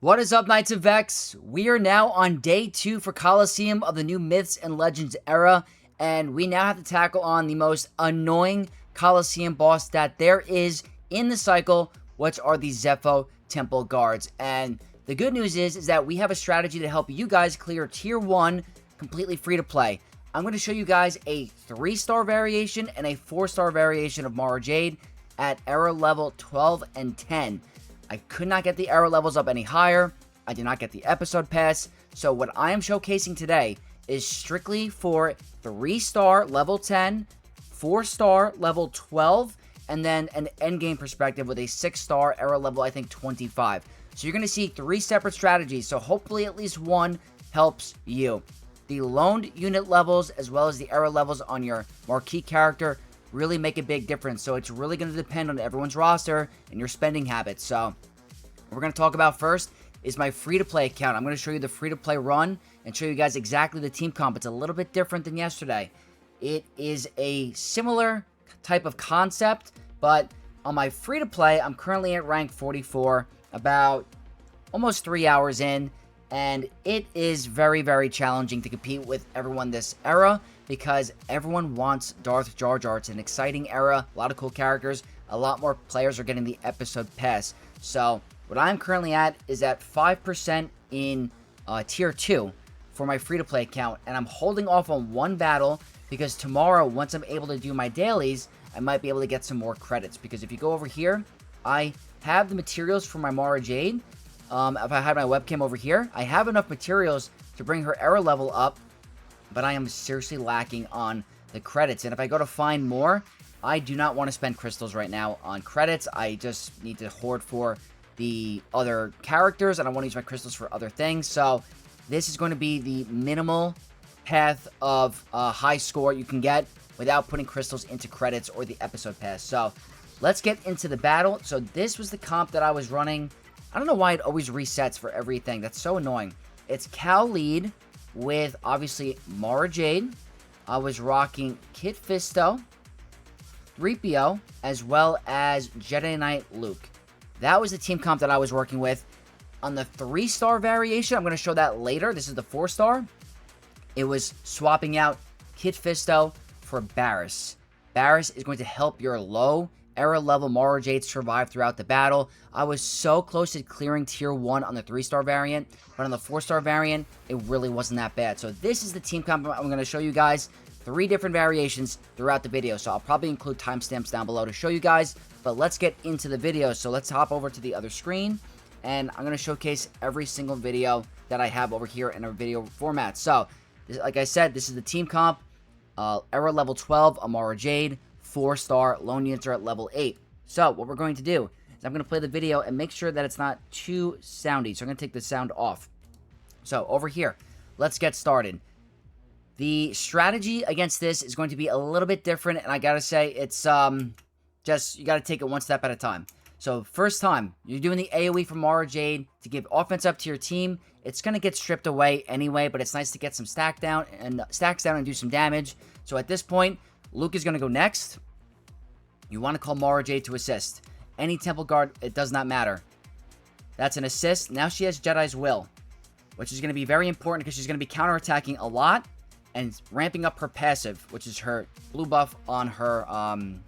What is up, Knights of Vex? We are now on day 2 for Coliseum of the new Myths and Legends era, and we now have to tackle on the most annoying Coliseum boss that there is in the cycle, which are the Zepho Temple Guards. And the good news is that we have a strategy to help you guys clear Tier 1 completely free to play. I'm going to show you guys a 3-star variation and a 4-star variation of Mara Jade at error level 12 and 10. I could not get the error levels up any higher. I did not get the episode pass. So what I am showcasing today is strictly for 3-star level 10, 4-star level 12, and then an endgame perspective with a 6-star error level, I think, 25. So you're going to see 3 separate strategies. So hopefully at least one helps you. The loaned unit levels as well as the error levels on your marquee character really make a big difference. So it's really going to depend on everyone's roster and your spending habits. So what we're going to talk about first is my free-to-play account. I'm going to show you the free-to-play run and show you guys exactly the team comp. It's a little bit different than yesterday. It is a similar type of concept, but on my free-to-play, I'm currently at rank 44, about almost 3 hours in, and it is very, very challenging to compete with everyone this era, because everyone wants Darth Jar Jar. It's an exciting era, a lot of cool characters, a lot more players are getting the episode pass. So what I'm currently at is at 5% in tier 2 for my free-to-play account, and I'm holding off on one battle because tomorrow, once I'm able to do my dailies, I might be able to get some more credits. Because if you go over here, I have the materials for my Mara Jade. If I had my webcam over here, I have enough materials to bring her error level up, but I am seriously lacking on the credits. And if I go to find more, I do not want to spend crystals right now on credits. I just need to hoard for the other characters, and I want to use my crystals for other things. So this is going to be the minimal path of high score you can get without putting crystals into credits or the episode pass. So let's get into the battle. So this was the comp that I was running. I don't know why it always resets for everything. That's so annoying. It's Cal lead with, obviously, Mara Jade. I was rocking Kit Fisto, 3PO, as well as Jedi Knight Luke. That was the team comp that I was working with. On the 3-star variation, I'm going to show that later. This is the 4-star. It was swapping out Kit Fisto for Barris. Barris is going to help your low error level Mara Jade survive throughout the battle. I was so close to clearing tier 1 on the 3-star variant, but on the 4-star variant, it really wasn't that bad. So this is the team comp I'm going to show you guys. 3 different variations throughout the video, so I'll probably include timestamps down below to show you guys, but let's get into the video. So let's hop over to the other screen, and I'm going to showcase every single video that I have over here in a video format. So, like I said, this is the team comp, error level 12, Mara Jade, 4-star, lone units are at level 8. So, what we're going to do is I'm going to play the video and make sure that it's not too soundy. So, I'm going to take the sound off. So, over here, let's get started. The strategy against this is going to be a little bit different, and I gotta say, it's, just, you gotta take it one step at a time. So, first time, you're doing the AoE from Mara Jade to give offense up to your team. It's gonna get stripped away anyway, but it's nice to get some stacks down and do some damage. So, at this point, Luke is gonna go next. You want to call Mara Jade to assist. Any Temple Guard, it does not matter. That's an assist. Now she has Jedi's Will, which is going to be very important because she's going to be counterattacking a lot and ramping up her passive, which is her blue buff on her, on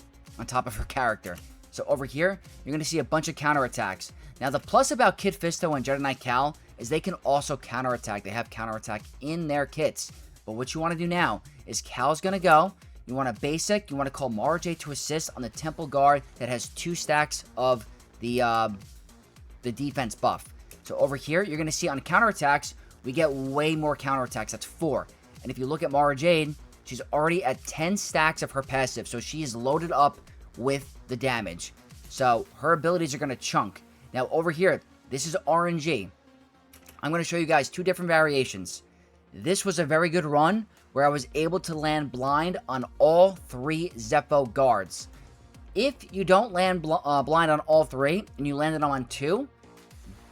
top of her character. So over here, you're going to see a bunch of counterattacks. Now the plus about Kit Fisto and Jedi Knight Cal is they can also counterattack. They have counterattack in their kits. But what you want to do now is Cal's going to go. You want a basic, you want to call Mara Jade to assist on the Temple Guard that has 2 stacks of the defense buff. So over here, you're going to see on counterattacks, we get way more counterattacks. That's 4. And if you look at Mara Jade, she's already at 10 stacks of her passive. So she is loaded up with the damage. So her abilities are going to chunk. Now over here, this is RNG. I'm going to show you guys 2 different variations. This was a very good run where I was able to land blind on all 3 Zepho guards. If you don't land blind on all 3, and you landed on 2,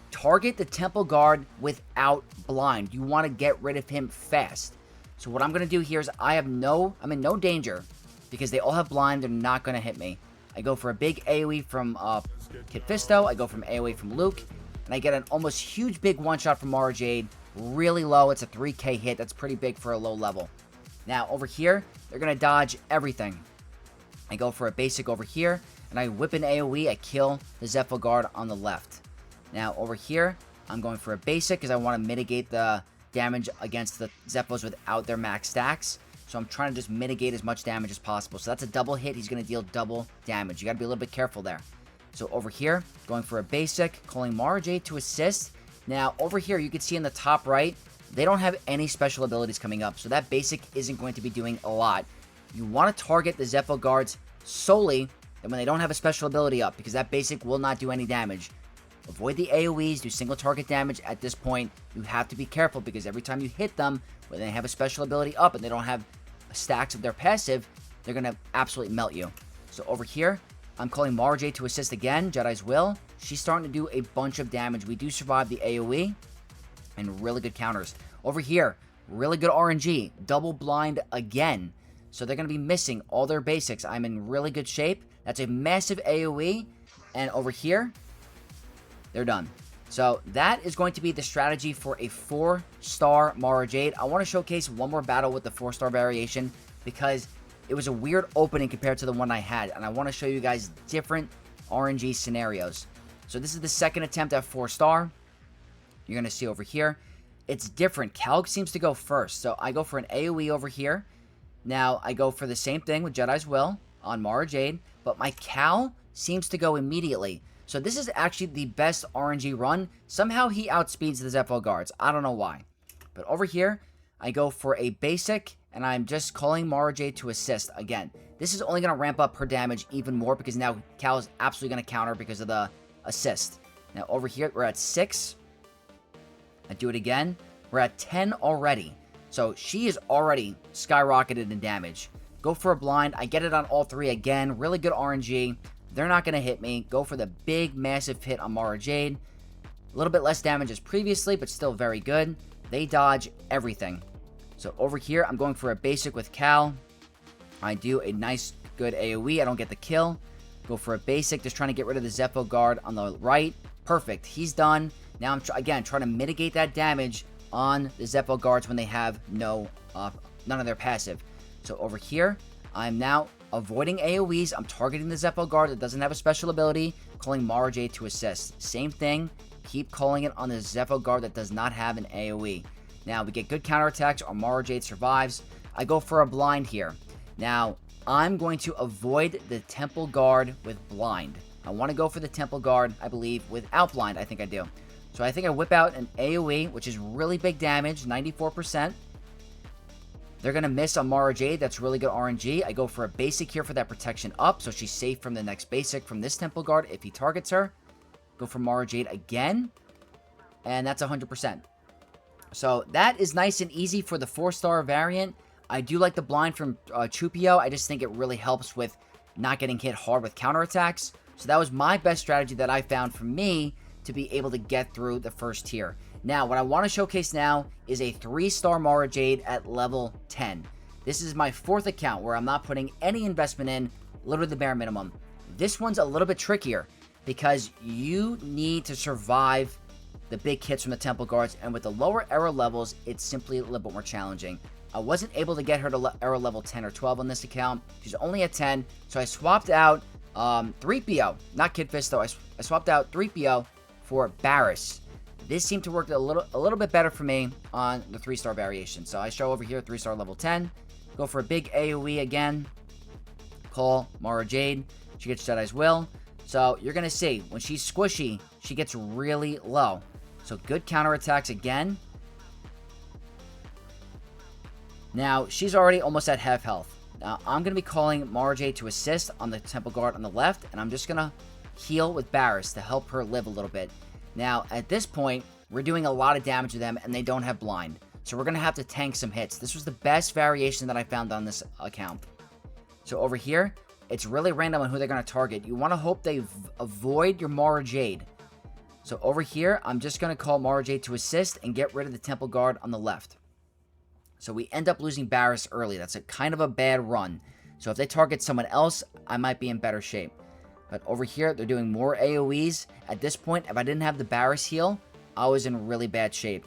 target the Temple Guard without blind. You want to get rid of him fast. So what I'm going to do here is I'm in no danger, because they all have blind. They're not going to hit me. I go for a big AoE from Kit Fisto. I go from AoE from Luke. and I get an almost huge big one-shot from Mara Jade. Really low. It's a 3k hit. That's pretty big for a low level. Now, over here, they're going to dodge everything. I go for a basic over here, and I whip an AoE. I kill the Zephyr Guard on the left. Now, over here, I'm going for a basic because I want to mitigate the damage against the Zephos without their max stacks. So I'm trying to just mitigate as much damage as possible. So that's a double hit. He's going to deal double damage. You got to be a little bit careful there. So over here, going for a basic, calling Mara Jade to assist. Now, over here, you can see in the top right, they don't have any special abilities coming up. So that basic isn't going to be doing a lot. You want to target the Zephyr Guards solely and when they don't have a special ability up, because that basic will not do any damage. Avoid the AoEs, do single target damage. At this point, you have to be careful because every time you hit them, when they have a special ability up and they don't have stacks of their passive, they're going to absolutely melt you. So over here, I'm calling Mara Jade to assist again, Jedi's Will. She's starting to do a bunch of damage. We do survive the AoE and really good counters. Over here, really good RNG, double blind again. So they're going to be missing all their basics. I'm in really good shape. That's a massive AoE. And over here, they're done. So that is going to be the strategy for a 4-star Mara Jade. I want to showcase one more battle with the 4-star variation because it was a weird opening compared to the one I had. And I want to show you guys different RNG scenarios. So this is the second attempt at 4-star. You're going to see over here. It's different. Calg seems to go first. So I go for an AoE over here. Now I go for the same thing with Jedi's Will on Mara Jade. But my Cal seems to go immediately. So this is actually the best RNG run. Somehow he outspeeds the Zephyr Guards. I don't know why. But over here, I go for a basic, and I'm just calling Mara Jade to assist. Again, this is only going to ramp up her damage even more because now Cal is absolutely going to counter because of the assist. Now over here, we're at 6. I do it again. We're at 10 already. So she is already skyrocketed in damage. Go for a blind. I get it on all 3 again. Really good RNG. They're not going to hit me. Go for the big, massive hit on Mara Jade. A little bit less damage as previously, but still very good. They dodge everything. So over here, I'm going for a basic with Cal. I do a nice, good AoE. I don't get the kill. Go for a basic, just trying to get rid of the Zephyr Guard on the right. Perfect. He's done. Now I'm, again, trying to mitigate that damage on the Zephyr Guards when they have none of their passive. So over here, I'm now avoiding AoEs. I'm targeting the Zephyr Guard that doesn't have a special ability, calling Mara Jade to assist. Same thing. Keep calling it on the Zephyr Guard that does not have an AoE. Now, we get good counterattacks, or Mara Jade survives. I go for a blind here. Now, I'm going to avoid the Temple Guard with blind. I want to go for the Temple Guard, I believe, without blind. I think I do. So I think I whip out an AoE, which is really big damage, 94%. They're going to miss on Mara Jade. That's really good RNG. I go for a basic here for that protection up, so she's safe from the next basic from this Temple Guard if he targets her. Go for Mara Jade again, and that's 100%. So that is nice and easy for the 4-star variant. I do like the blind from Chupio. I just think it really helps with not getting hit hard with counterattacks. So that was my best strategy that I found for me to be able to get through the first tier. Now, what I want to showcase now is a 3-star Mara Jade at level 10. This is my 4th account where I'm not putting any investment in, literally the bare minimum. This one's a little bit trickier because you need to survive the big hits from the Temple Guards, and with the lower error levels, it's simply a little bit more challenging. I wasn't able to get her to error level 10 or 12 on this account. She's only at 10, so I swapped out 3PO, not Kid Fisto. I swapped out 3PO for Barris. This seemed to work a little bit better for me on the 3-star variation. So I show over here 3-star level 10. Go for a big AoE again. Call Mara Jade. She gets Jedi's Will. So you're going to see, when she's squishy, she gets really low. So good counterattacks again. Now, she's already almost at half health. Now, I'm going to be calling Mara Jade to assist on the Temple Guard on the left. And I'm just going to heal with Barris to help her live a little bit. Now, at this point, we're doing a lot of damage to them, and they don't have blind. So we're going to have to tank some hits. This was the best variation that I found on this account. So over here, it's really random on who they're going to target. You want to hope they avoid your Mara Jade. So over here, I'm just going to call Mara Jade to assist and get rid of the Temple Guard on the left. So we end up losing Barris early. That's a kind of a bad run. So if they target someone else, I might be in better shape. But over here, they're doing more AoEs. At this point, if I didn't have the Barris heal, I was in really bad shape.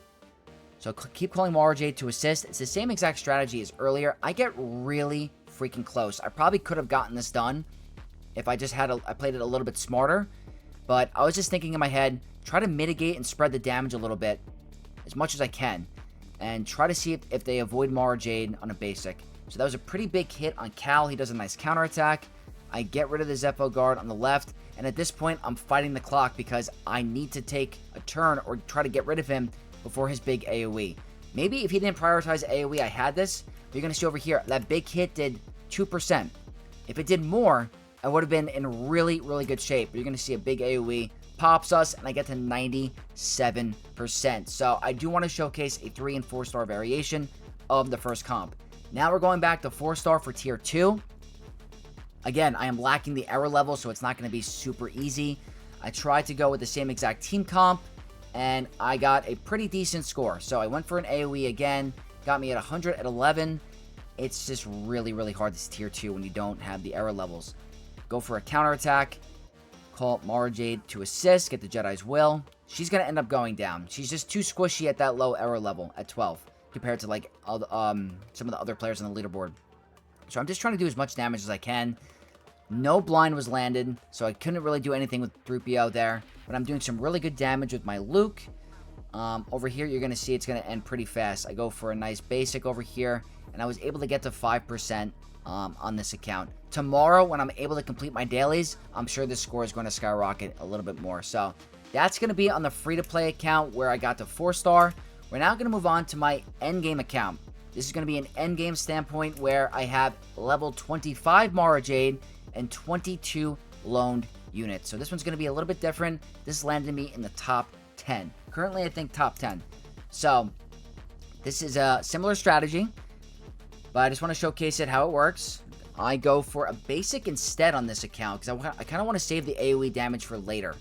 So keep calling Mara Jade to assist. It's the same exact strategy as earlier. I get really freaking close. I probably could have gotten this done if I just I played it a little bit smarter. But I was just thinking in my head, try to mitigate and spread the damage a little bit as much as I can. And try to see if they avoid Mara Jade on a basic. So that was a pretty big hit on Cal. He does a nice counterattack. I get rid of the Zeppo guard on the left. And at this point, I'm fighting the clock because I need to take a turn or try to get rid of him before his big AoE. Maybe if he didn't prioritize AoE, I had this. But you're going to see over here, that big hit did 2%. If it did more, I would have been in really, really good shape. You're going to see a big AoE pops us, and I get to 97%. So I do want to showcase a 3 and 4 star variation of the first comp. Now we're going back to 4 star for tier 2. Again, I am lacking the error level, so it's not going to be super easy. I tried to go with the same exact team comp, and I got a pretty decent score. So I went for an AoE again, got me at 111. It's just really, really hard this tier 2 when you don't have the error levels. Go for a counterattack, call Mara Jade to assist, get the Jedi's Will. She's going to end up going down. She's just too squishy at that low error level at 12 compared to like some of the other players on the leaderboard. So I'm just trying to do as much damage as I can. No blind was landed, so I couldn't really do anything with 3PO there. But I'm doing some really good damage with my Luke. Over here, you're going to see it's going to end pretty fast. I go for a nice basic over here, and I was able to get to 5% on this account. Tomorrow, when I'm able to complete my dailies, I'm sure this score is going to skyrocket a little bit more. So that's going to be on the free-to-play account where I got to 4 star. We're now going to move on to my endgame account. This is going to be an endgame standpoint where I have level 25 Mara Jade and 22 loaned units. So this one's going to be a little bit different. This landed me in the top 10. Currently, I think top 10. So this is a similar strategy, but I just want to showcase it how it works. I go for a basic instead on this account because I kind of want to save the AoE damage for later.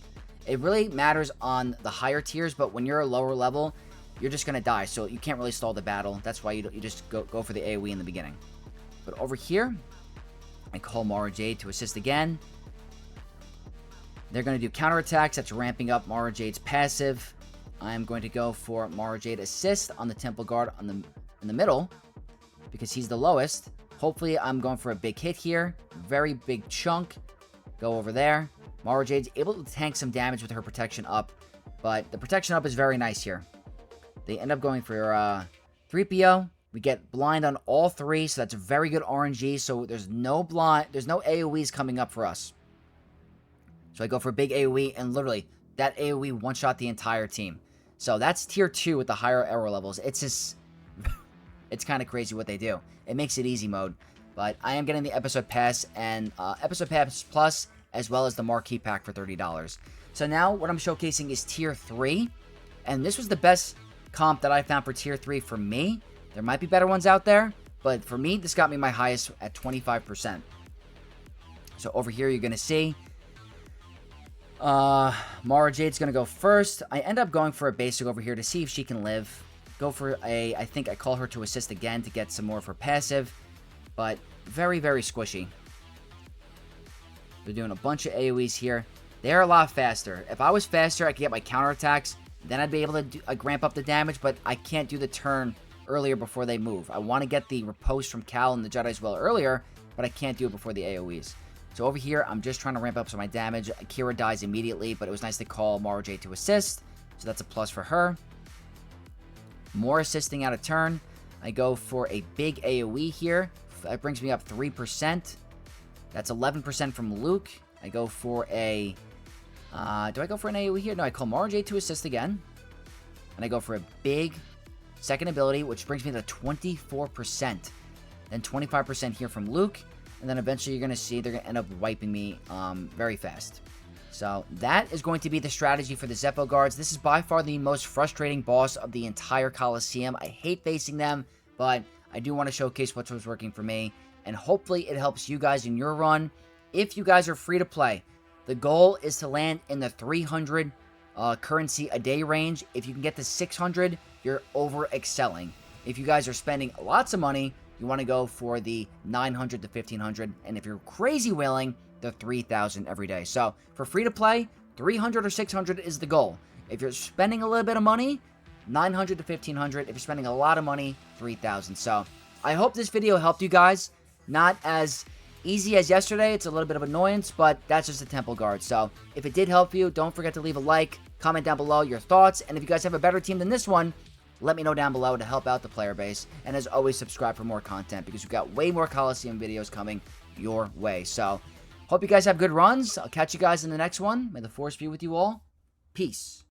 It really matters on the higher tiers, but when you're a lower level, you're just going to die. So you can't really stall the battle. That's why you just go for the AoE in the beginning. But over here, I call Mara Jade to assist again. They're going to do counterattacks. That's ramping up Mara Jade's passive. I'm going to go for Mara Jade assist on the Temple Guard in the middle because he's the lowest. Hopefully, I'm going for a big hit here. Very big chunk. Go over there. Mara Jade's able to tank some damage with her protection up, but the protection up is very nice here. They end up going for 3PO. We get blind on all 3, so that's a very good RNG. So there's no AoEs coming up for us. So I go for a big AoE, and literally, that AoE one-shot the entire team. So that's tier 2 with the higher error levels. It's just, it's kind of crazy what they do. It makes it easy mode. But I am getting the Episode Pass and Episode Pass Plus, as well as the Marquee Pack for $30. So now what I'm showcasing is tier 3. And this was the best comp that I found for tier 3 for me. There might be better ones out there, but for me, this got me my highest at 25%. So over here, you're going to see Mara Jade's going to go first. I end up going for a basic over here to see if she can live. Go for I think I call her to assist again to get some more of her passive, but very, very squishy. They're doing a bunch of AoEs here. They're a lot faster. If I was faster, I could get my counterattacks. Then I'd be able to ramp up the damage, but I can't do the turn earlier before they move. I want to get the riposte from Cal and the Jedi's Will earlier, but I can't do it before the AoEs. So over here, I'm just trying to ramp up some of my damage. Akira dies immediately, but it was nice to call Mara Jade to assist, so that's a plus for her. More assisting out of turn. I go for a big AoE here. That brings me up 3%. That's 11% from Luke. I go for a... do I go for an AoE here? No, I call Mara Jade to assist again. And I go for a big second ability, which brings me to 24%. Then 25% here from Luke. And then eventually you're going to see they're going to end up wiping me very fast. So that is going to be the strategy for the Zeppo guards. This is by far the most frustrating boss of the entire Coliseum. I hate facing them, but I do want to showcase what was working for me. And hopefully it helps you guys in your run. If you guys are free to play, the goal is to land in the 300 currency a day range. If you can get to 600, you're over excelling. If you guys are spending lots of money, you want to go for the 900 to 1500, and if you're crazy willing, the 3000 every day. So for free to play, 300 or 600 is the goal. If you're spending a little bit of money, 900 to 1500. If you're spending a lot of money, 3000. So I hope this video helped you guys. Not as easy as yesterday. It's a little bit of annoyance, but that's just a temple guard. So if it did help you, don't forget to leave a like, comment down below your thoughts, and if you guys have a better team than this one, let me know down below to help out the player base. And as always, subscribe for more content because we've got way more Coliseum videos coming your way. So hope you guys have good runs. I'll catch you guys in the next one. May the force be with you all. Peace.